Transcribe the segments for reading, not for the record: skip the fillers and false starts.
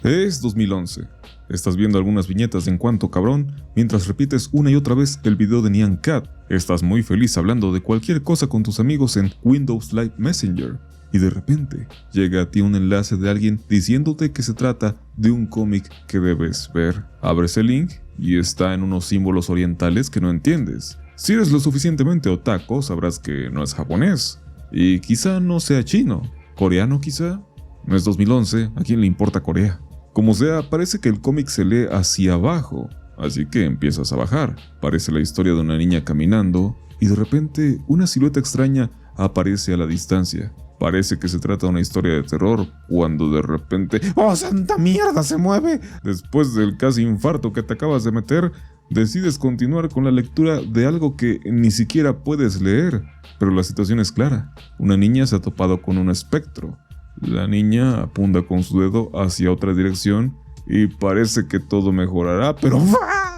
Es 2011. Estás viendo algunas viñetas de En Cuanto Cabrón mientras repites una y otra vez el video de Nyan Cat. Estás muy feliz hablando de cualquier cosa con tus amigos en Windows Live Messenger. Y de repente llega a ti un enlace de alguien diciéndote que se trata de un cómic que debes ver. Abres el link y está en unos símbolos orientales que no entiendes. Si eres lo suficientemente otaku, sabrás que no es japonés. Y quizá no sea chino. ¿Coreano quizá? No es 2011, ¿a quién le importa Corea? Como sea, parece que el cómic se lee hacia abajo, así que empiezas a bajar. Parece la historia de una niña caminando y de repente una silueta extraña aparece a la distancia. Parece que se trata de una historia de terror, cuando de repente ¡oh, santa mierda! ¡Se mueve! Después del casi infarto que te acabas de meter, decides continuar con la lectura de algo que ni siquiera puedes leer. Pero la situación es clara. Una niña se ha topado con un espectro. La niña apunta con su dedo hacia otra dirección y parece que todo mejorará, pero ¡ah!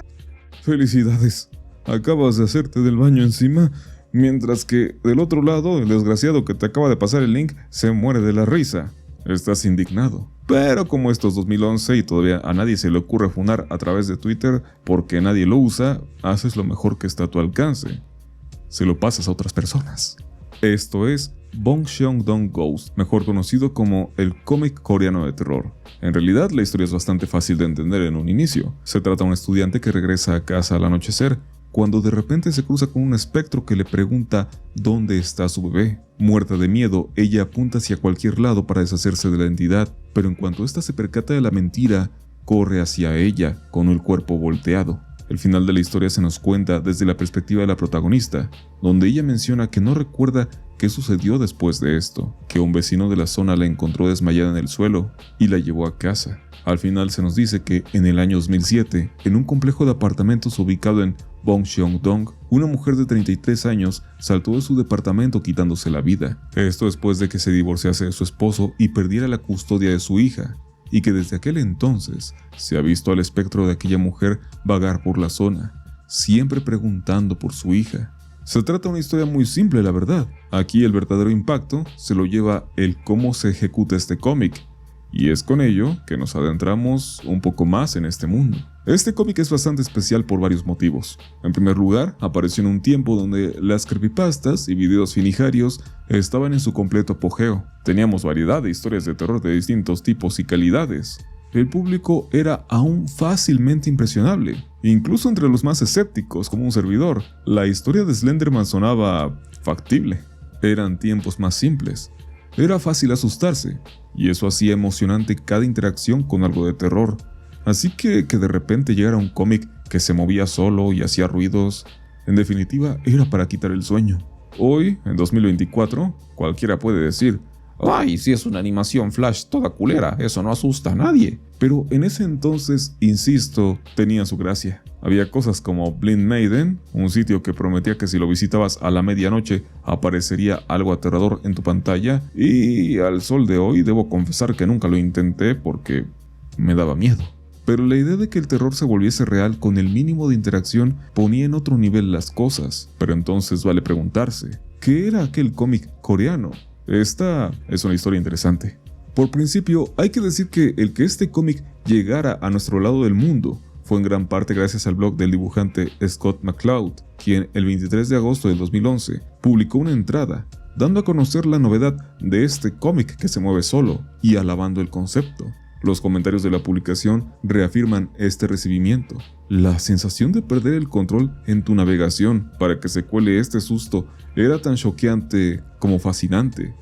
¡Felicidades! Acabas de hacerte del baño encima, mientras que del otro lado el desgraciado que te acaba de pasar el link se muere de la risa. Estás indignado. Pero como esto es 2011 y todavía a nadie se le ocurre funar a través de Twitter porque nadie lo usa, haces lo mejor que está a tu alcance. Se lo pasas a otras personas. Esto es Bong Seong-dong Ghost, mejor conocido como el cómic coreano de terror. En realidad, la historia es bastante fácil de entender en un inicio. Se trata de un estudiante que regresa a casa al anochecer, cuando de repente se cruza con un espectro que le pregunta dónde está su bebé. Muerta de miedo, ella apunta hacia cualquier lado para deshacerse de la entidad, pero en cuanto ésta se percata de la mentira, corre hacia ella con el cuerpo volteado. El final de la historia se nos cuenta desde la perspectiva de la protagonista, donde ella menciona que no recuerda qué sucedió después de esto, que un vecino de la zona la encontró desmayada en el suelo y la llevó a casa. Al final se nos dice que en el año 2007, en un complejo de apartamentos ubicado en Bong Seong-dong, una mujer de 33 años saltó de su departamento quitándose la vida. Esto después de que se divorciase de su esposo y perdiera la custodia de su hija, y que desde aquel entonces se ha visto al espectro de aquella mujer vagar por la zona, siempre preguntando por su hija. Se trata de una historia muy simple, la verdad. Aquí el verdadero impacto se lo lleva el cómo se ejecuta este cómic, y es con ello que nos adentramos un poco más en este mundo. Este cómic es bastante especial por varios motivos. En primer lugar, apareció en un tiempo donde las creepypastas y videos finijarios estaban en su completo apogeo. Teníamos variedad de historias de terror de distintos tipos y calidades. El público era aún fácilmente impresionable, incluso entre los más escépticos como un servidor. La historia de Slenderman sonaba factible. Eran tiempos más simples. Era fácil asustarse, y eso hacía emocionante cada interacción con algo de terror. Así que de repente llegara un cómic que se movía solo y hacía ruidos, en definitiva era para quitar el sueño. Hoy, en 2024, cualquiera puede decir: ¡ay, si es una animación flash toda culera, eso no asusta a nadie! Pero en ese entonces, insisto, tenía su gracia. Había cosas como Blind Maiden, un sitio que prometía que si lo visitabas a la medianoche aparecería algo aterrador en tu pantalla, y al sol de hoy debo confesar que nunca lo intenté porque me daba miedo. Pero la idea de que el terror se volviese real con el mínimo de interacción ponía en otro nivel las cosas. Pero entonces vale preguntarse, ¿qué era aquel cómic coreano? Esta es una historia interesante. Por principio, hay que decir que el que este cómic llegara a nuestro lado del mundo fue en gran parte gracias al blog del dibujante Scott McCloud, quien el 23 de agosto del 2011 publicó una entrada dando a conocer la novedad de este cómic que se mueve solo y alabando el concepto. Los comentarios de la publicación reafirman este recibimiento. La sensación de perder el control en tu navegación para que se cuele este susto era tan choqueante como fascinante.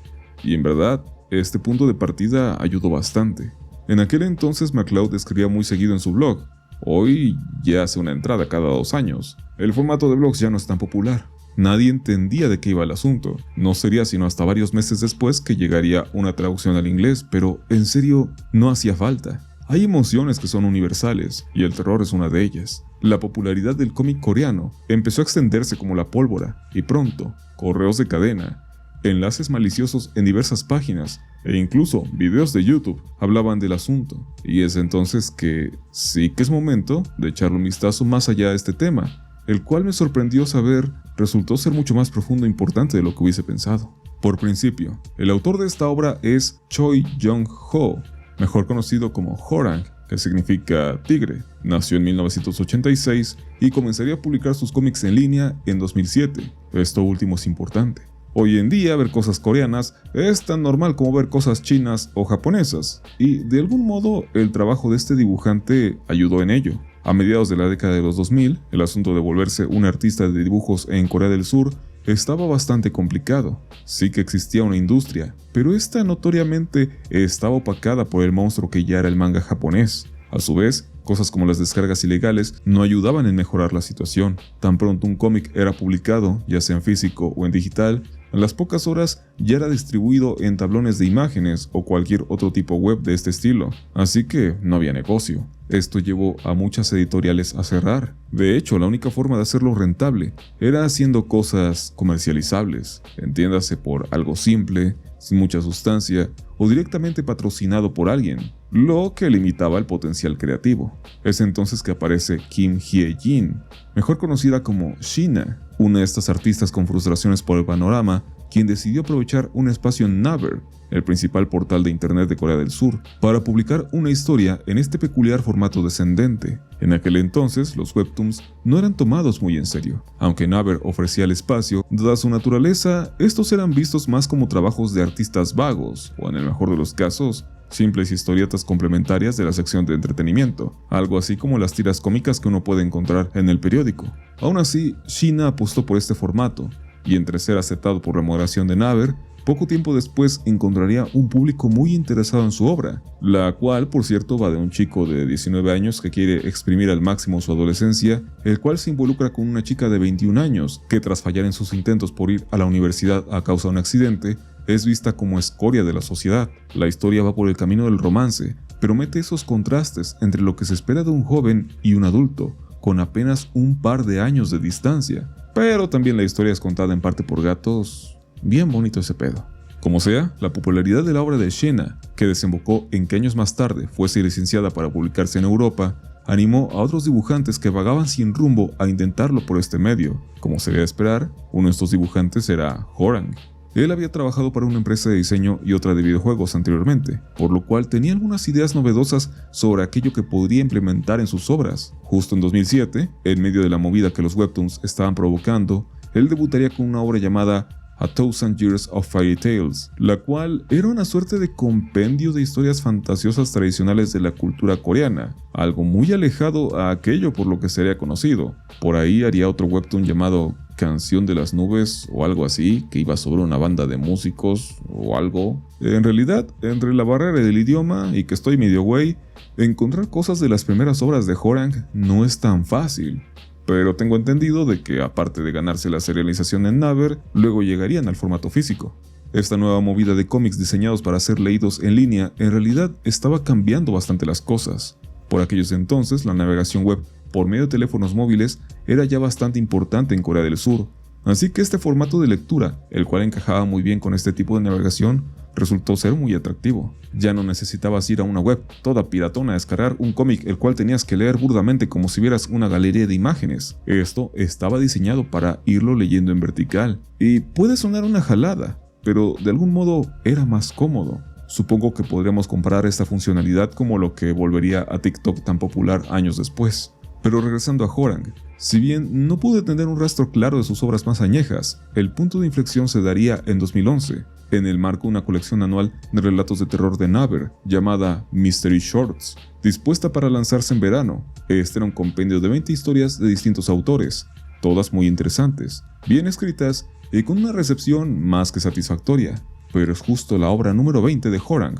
Y en verdad, este punto de partida ayudó bastante. En aquel entonces McCloud escribía muy seguido en su blog. Hoy ya hace una entrada cada 2 años. El formato de blogs ya no es tan popular. Nadie entendía de qué iba el asunto. No sería sino hasta varios meses después que llegaría una traducción al inglés, pero en serio, no hacía falta. Hay emociones que son universales, y el terror es una de ellas. La popularidad del cómic coreano empezó a extenderse como la pólvora, y pronto, correos de cadena, enlaces maliciosos en diversas páginas, e incluso videos de YouTube hablaban del asunto. Y es entonces que sí que es momento de echarle un vistazo más allá de este tema, el cual me sorprendió saber resultó ser mucho más profundo e importante de lo que hubiese pensado. Por principio, el autor de esta obra es Choi Jong-ho, mejor conocido como Horang, que significa tigre. Nació en 1986 y comenzaría a publicar sus cómics en línea en 2007. Esto último es importante. Hoy en día ver cosas coreanas es tan normal como ver cosas chinas o japonesas, y de algún modo el trabajo de este dibujante ayudó en ello. A mediados de la década de los 2000, el asunto de volverse un artista de dibujos en Corea del Sur estaba bastante complicado. Sí que existía una industria, pero esta notoriamente estaba opacada por el monstruo que ya era el manga japonés. A su vez, cosas como las descargas ilegales no ayudaban en mejorar la situación. Tan pronto un cómic era publicado, ya sea en físico o en digital, a las pocas horas ya era distribuido en tablones de imágenes o cualquier otro tipo web de este estilo, así que no había negocio. Esto llevó a muchas editoriales a cerrar. De hecho, la única forma de hacerlo rentable era haciendo cosas comercializables, entiéndase por algo simple, sin mucha sustancia o directamente patrocinado por alguien, lo que limitaba el potencial creativo. Es entonces que aparece Kim Hye-jin, mejor conocida como Sheena, una de estas artistas con frustraciones por el panorama, quien decidió aprovechar un espacio en Naver, el principal portal de internet de Corea del Sur, para publicar una historia en este peculiar formato descendente. En aquel entonces, los webtoons no eran tomados muy en serio. Aunque Naver ofrecía el espacio, dada su naturaleza, estos eran vistos más como trabajos de artistas vagos, o en el mejor de los casos, simples historietas complementarias de la sección de entretenimiento, algo así como las tiras cómicas que uno puede encontrar en el periódico. Aún así, Sheena apostó por este formato, y entre ser aceptado por la moderación de Naver, poco tiempo después encontraría un público muy interesado en su obra, la cual, por cierto, va de un chico de 19 años que quiere exprimir al máximo su adolescencia, el cual se involucra con una chica de 21 años, que tras fallar en sus intentos por ir a la universidad a causa de un accidente, es vista como escoria de la sociedad. La historia va por el camino del romance, pero mete esos contrastes entre lo que se espera de un joven y un adulto, con apenas un par de años de distancia. Pero también la historia es contada en parte por gatos. Bien bonito ese pedo. Como sea, la popularidad de la obra de Sheena, que desembocó en que años más tarde fuese licenciada para publicarse en Europa, animó a otros dibujantes que vagaban sin rumbo a intentarlo por este medio. Como se debe esperar, uno de estos dibujantes era Horang. Él había trabajado para una empresa de diseño y otra de videojuegos anteriormente, por lo cual tenía algunas ideas novedosas sobre aquello que podría implementar en sus obras. Justo en 2007, en medio de la movida que los webtoons estaban provocando, él debutaría con una obra llamada A Thousand Years of Fairy Tales, la cual era una suerte de compendio de historias fantasiosas tradicionales de la cultura coreana, algo muy alejado a aquello por lo que sería conocido. Por ahí haría otro webtoon llamado Canción de las Nubes o algo así, que iba sobre una banda de músicos o algo. En realidad, entre la barrera del idioma y que estoy medio güey, encontrar cosas de las primeras obras de Horang no es tan fácil. Pero tengo entendido de que, aparte de ganarse la serialización en Naver, luego llegarían al formato físico. Esta nueva movida de cómics diseñados para ser leídos en línea en realidad estaba cambiando bastante las cosas. Por aquellos entonces, la navegación web por medio de teléfonos móviles era ya bastante importante en Corea del Sur, así que este formato de lectura, el cual encajaba muy bien con este tipo de navegación, resultó ser muy atractivo. Ya no necesitabas ir a una web toda piratona a descargar un cómic el cual tenías que leer burdamente como si vieras una galería de imágenes. Esto estaba diseñado para irlo leyendo en vertical, y puede sonar una jalada, pero de algún modo era más cómodo. Supongo que podríamos comparar esta funcionalidad como lo que volvería a TikTok tan popular años después. Pero regresando a Horang, si bien no pude tener un rastro claro de sus obras más añejas, el punto de inflexión se daría en 2011, en el marco de una colección anual de relatos de terror de Naver, llamada Mystery Shorts, dispuesta para lanzarse en verano. Este era un compendio de 20 historias de distintos autores, todas muy interesantes, bien escritas y con una recepción más que satisfactoria. Pero es justo la obra número 20 de Horang,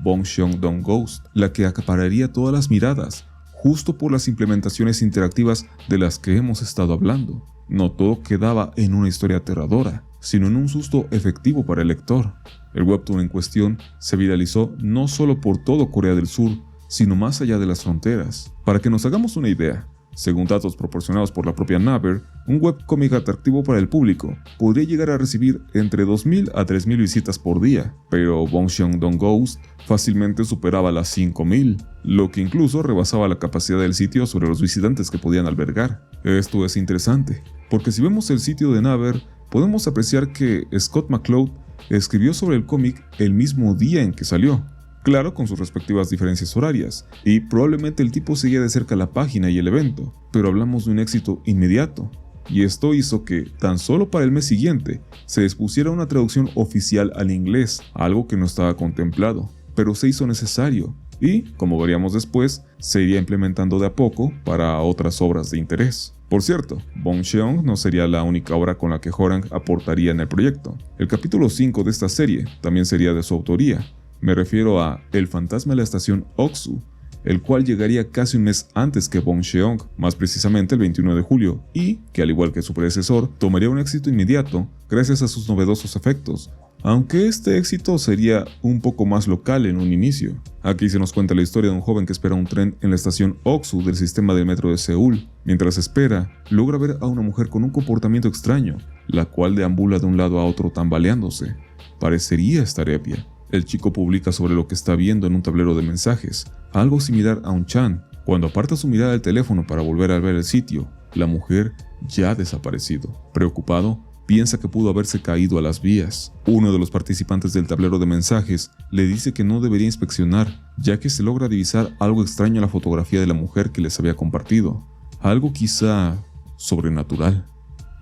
Bong Seong-dong Ghost, la que acapararía todas las miradas, justo por las implementaciones interactivas de las que hemos estado hablando. No todo quedaba en una historia aterradora, sino en un susto efectivo para el lector. El webtoon en cuestión se viralizó no solo por todo Corea del Sur, sino más allá de las fronteras. Para que nos hagamos una idea, según datos proporcionados por la propia Naver, un webcómic atractivo para el público podría llegar a recibir entre 2.000 a 3.000 visitas por día, pero Bong Seong-dong Ghost fácilmente superaba las 5.000, lo que incluso rebasaba la capacidad del sitio sobre los visitantes que podían albergar. Esto es interesante, porque si vemos el sitio de Naver, podemos apreciar que Scott McCloud escribió sobre el cómic el mismo día en que salió. claro, con sus respectivas diferencias horarias, y probablemente el tipo seguía de cerca la página y el evento, pero hablamos de un éxito inmediato. Y esto hizo que, tan solo para el mes siguiente, se dispusiera una traducción oficial al inglés, algo que no estaba contemplado, pero se hizo necesario, y, como veríamos después, se iría implementando de a poco para otras obras de interés. Por cierto, Bong Cheong no sería la única obra con la que Horang aportaría en el proyecto. El capítulo 5 de esta serie también sería de su autoría. Me refiero a El fantasma de la estación Oksu, el cual llegaría casi un mes antes que Bong Cheong, más precisamente el 21 de julio, y que al igual que su predecesor, tomaría un éxito inmediato gracias a sus novedosos efectos, aunque este éxito sería un poco más local en un inicio. Aquí se nos cuenta la historia de un joven que espera un tren en la estación Oksu del sistema del metro de Seúl. Mientras espera, logra ver a una mujer con un comportamiento extraño, la cual deambula de un lado a otro tambaleándose. Parecería estar ebria. El chico publica sobre lo que está viendo en un tablero de mensajes, algo similar a un chan. Cuando aparta su mirada del teléfono para volver a ver el sitio, la mujer ya ha desaparecido. Preocupado, piensa que pudo haberse caído a las vías. Uno de los participantes del tablero de mensajes le dice que no debería inspeccionar, ya que se logra divisar algo extraño en la fotografía de la mujer que les había compartido. Algo quizá sobrenatural.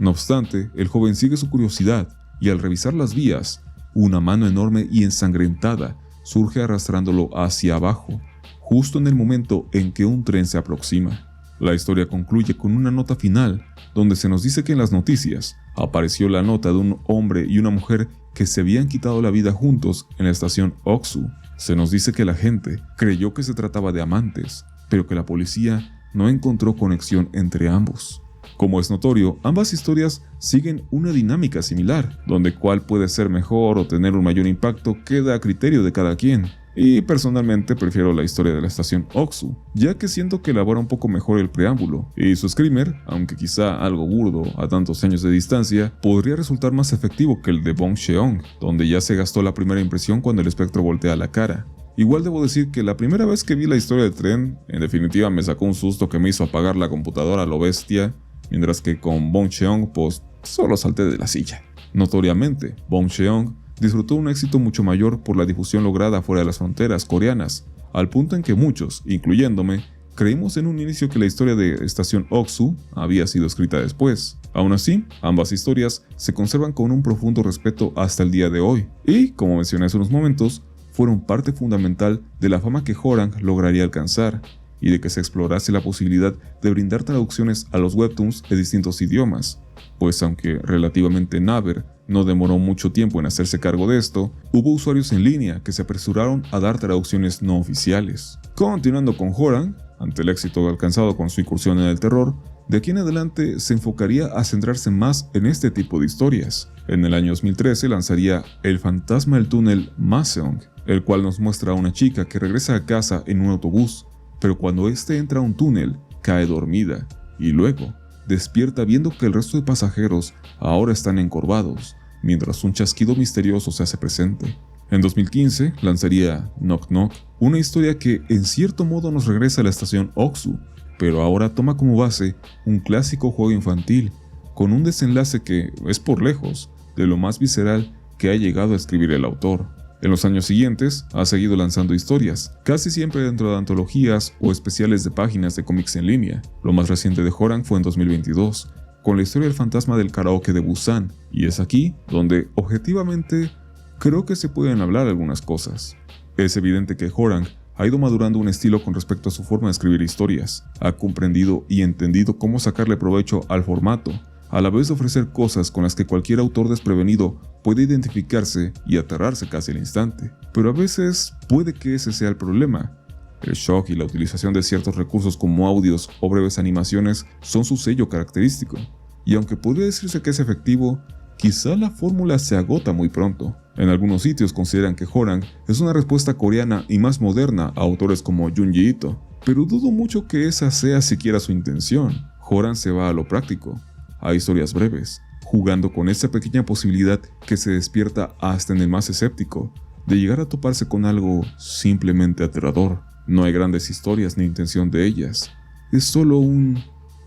No obstante, el joven sigue su curiosidad y al revisar las vías, una mano enorme y ensangrentada surge arrastrándolo hacia abajo, justo en el momento en que un tren se aproxima. La historia concluye con una nota final, donde se nos dice que en las noticias apareció la nota de un hombre y una mujer que se habían quitado la vida juntos en la estación Oksu. Se nos dice que la gente creyó que se trataba de amantes, pero que la policía no encontró conexión entre ambos. Como es notorio, ambas historias siguen una dinámica similar, donde cuál puede ser mejor o tener un mayor impacto queda a criterio de cada quien. Y personalmente prefiero la historia de la estación Oksu, ya que siento que elabora un poco mejor el preámbulo, y su screamer, aunque quizá algo burdo a tantos años de distancia, podría resultar más efectivo que el de Bong Cheong, donde ya se gastó la primera impresión cuando el espectro voltea la cara. Igual debo decir que la primera vez que vi la historia del tren, en definitiva me sacó un susto que me hizo apagar la computadora a lo bestia, mientras que con Bong Cheong pues solo salté de la silla. Notoriamente, Bong Cheong disfrutó un éxito mucho mayor por la difusión lograda fuera de las fronteras coreanas, al punto en que muchos, incluyéndome, creímos en un inicio que la historia de Estación Oksu había sido escrita después. Aún así, ambas historias se conservan con un profundo respeto hasta el día de hoy, y, como mencioné hace unos momentos, fueron parte fundamental de la fama que Horang lograría alcanzar, y de que se explorase la posibilidad de brindar traducciones a los webtoons de distintos idiomas, pues aunque relativamente Naver no demoró mucho tiempo en hacerse cargo de esto, hubo usuarios en línea que se apresuraron a dar traducciones no oficiales. Continuando con Horang, ante el éxito alcanzado con su incursión en el terror, de aquí en adelante se enfocaría a centrarse más en este tipo de historias. En el año 2013 lanzaría El fantasma del túnel Maseong, el cual nos muestra a una chica que regresa a casa en un autobús, pero cuando éste entra a un túnel, cae dormida, y luego despierta viendo que el resto de pasajeros ahora están encorvados, mientras un chasquido misterioso se hace presente. En 2015 lanzaría Knock Knock, una historia que en cierto modo nos regresa a la estación Oksu, pero ahora toma como base un clásico juego infantil, con un desenlace que es por lejos de lo más visceral que ha llegado a escribir el autor. En los años siguientes ha seguido lanzando historias, casi siempre dentro de antologías o especiales de páginas de cómics en línea. Lo más reciente de Horang fue en 2022, con la historia del fantasma del karaoke de Busan, y es aquí donde objetivamente creo que se pueden hablar algunas cosas. Es evidente que Horang ha ido madurando un estilo con respecto a su forma de escribir historias, ha comprendido y entendido cómo sacarle provecho al formato, a la vez de ofrecer cosas con las que cualquier autor desprevenido puede identificarse y aterrarse casi al instante. Pero a veces puede que ese sea el problema. El shock y la utilización de ciertos recursos como audios o breves animaciones son su sello característico, y aunque podría decirse que es efectivo, quizá la fórmula se agota muy pronto. En algunos sitios consideran que Horang es una respuesta coreana y más moderna a autores como Junji Ito, pero dudo mucho que esa sea siquiera su intención. Horang se va a lo práctico, a historias breves, jugando con esa pequeña posibilidad que se despierta hasta en el más escéptico, de llegar a toparse con algo simplemente aterrador. No hay grandes historias ni intención de ellas, es solo un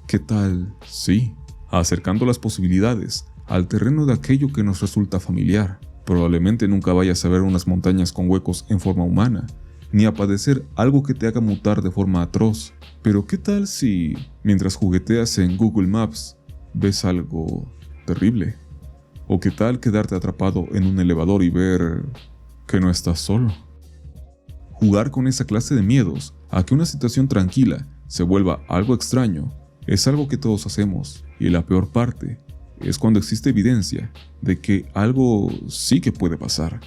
¿qué tal? Sí, acercando las posibilidades al terreno de aquello que nos resulta familiar. Probablemente nunca vayas a ver unas montañas con huecos en forma humana, ni a padecer algo que te haga mutar de forma atroz. Pero ¿qué tal si, mientras jugueteas en Google Maps, ves algo terrible? ¿O qué tal quedarte atrapado en un elevador y ver que no estás solo? Jugar con esa clase de miedos a que una situación tranquila se vuelva algo extraño es algo que todos hacemos, y la peor parte es cuando existe evidencia de que algo sí que puede pasar.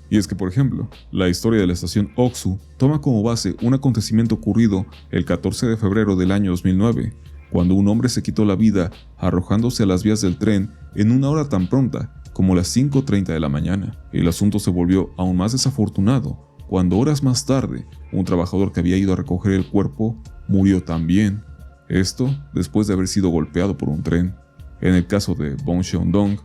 Y es que, por ejemplo, la historia de la estación Oxu toma como base un acontecimiento ocurrido el 14 de febrero del año 2009, cuando un hombre se quitó la vida arrojándose a las vías del tren en una hora tan pronta como las 5:30 de la mañana. El asunto se volvió aún más desafortunado cuando horas más tarde un trabajador que había ido a recoger el cuerpo murió también. Esto después de haber sido golpeado por un tren. En el caso de Bong Xiaodong,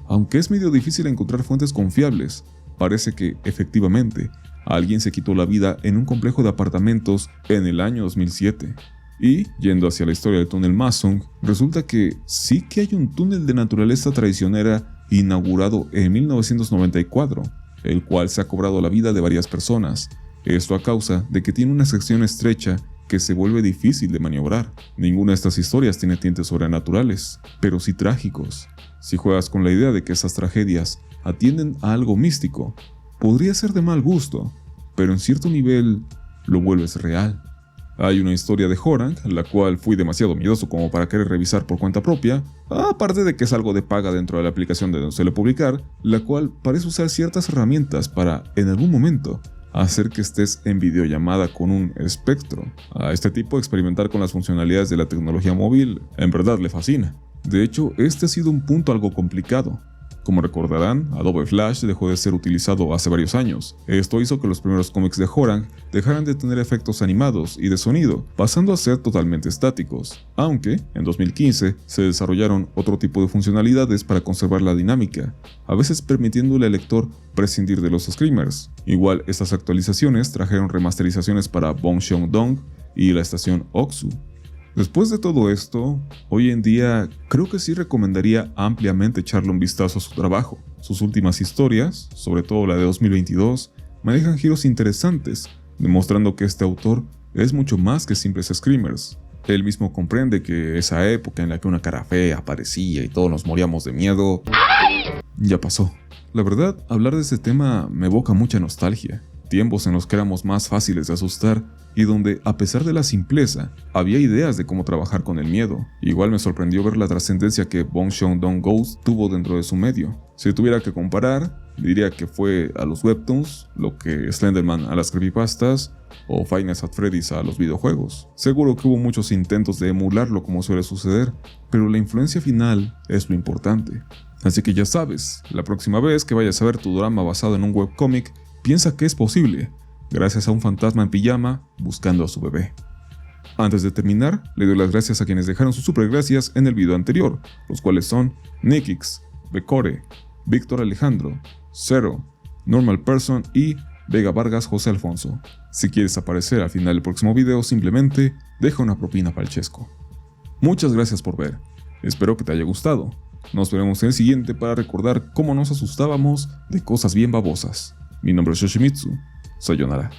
aunque es medio difícil encontrar fuentes confiables, parece que, efectivamente, alguien se quitó la vida en un complejo de apartamentos en el año 2007. Y, yendo hacia la historia del túnel Masong, resulta que sí que hay un túnel de naturaleza traicionera inaugurado en 1994, el cual se ha cobrado la vida de varias personas. Esto a causa de que tiene una sección estrecha que se vuelve difícil de maniobrar. Ninguna de estas historias tiene tintes sobrenaturales, pero sí trágicos. Si juegas con la idea de que esas tragedias atienden a algo místico, podría ser de mal gusto, pero en cierto nivel lo vuelves real. Hay una historia de Horang, la cual fui demasiado miedoso como para querer revisar por cuenta propia, aparte de que es algo de paga dentro de la aplicación de donde suele publicar, la cual parece usar ciertas herramientas para, en algún momento, hacer que estés en videollamada con un espectro. A este tipo experimentar con las funcionalidades de la tecnología móvil en verdad le fascina. De hecho, este ha sido un punto algo complicado. Como recordarán, Adobe Flash dejó de ser utilizado hace varios años. Esto hizo que los primeros cómics de Horang dejaran de tener efectos animados y de sonido, pasando a ser totalmente estáticos. Aunque, en 2015, se desarrollaron otro tipo de funcionalidades para conservar la dinámica, a veces permitiéndole al lector prescindir de los screamers. Igual, estas actualizaciones trajeron remasterizaciones para Bong Xiaodong y la estación Oxu. Después de todo esto, hoy en día creo que sí recomendaría ampliamente echarle un vistazo a su trabajo. Sus últimas historias, sobre todo la de 2022, manejan giros interesantes, demostrando que este autor es mucho más que simples screamers. Él mismo comprende que esa época en la que una cara fea aparecía y todos nos moríamos de miedo, ya pasó. La verdad, hablar de este tema me evoca mucha nostalgia. Tiempos en los que éramos más fáciles de asustar y donde, a pesar de la simpleza, había ideas de cómo trabajar con el miedo. Igual me sorprendió ver la trascendencia que Bong Xiaodong Ghost tuvo dentro de su medio. Si tuviera que comparar, diría que fue a los webtoons lo que Slenderman a las creepypastas o Five Nights at Freddy's a los videojuegos. Seguro que hubo muchos intentos de emularlo como suele suceder, pero la influencia final es lo importante. Así que ya sabes, la próxima vez que vayas a ver tu drama basado en un webcómic, piensa que es posible, gracias a un fantasma en pijama buscando a su bebé. Antes de terminar, le doy las gracias a quienes dejaron sus super gracias en el video anterior, los cuales son Nikix, Becore, Víctor Alejandro, Zero, Normal Person y Vega Vargas José Alfonso. Si quieres aparecer al final del próximo video, simplemente deja una propina para el chesco. Muchas gracias por ver, espero que te haya gustado. Nos veremos en el siguiente para recordar cómo nos asustábamos de cosas bien babosas. Mi nombre es Yoshimitsu. Sayonara.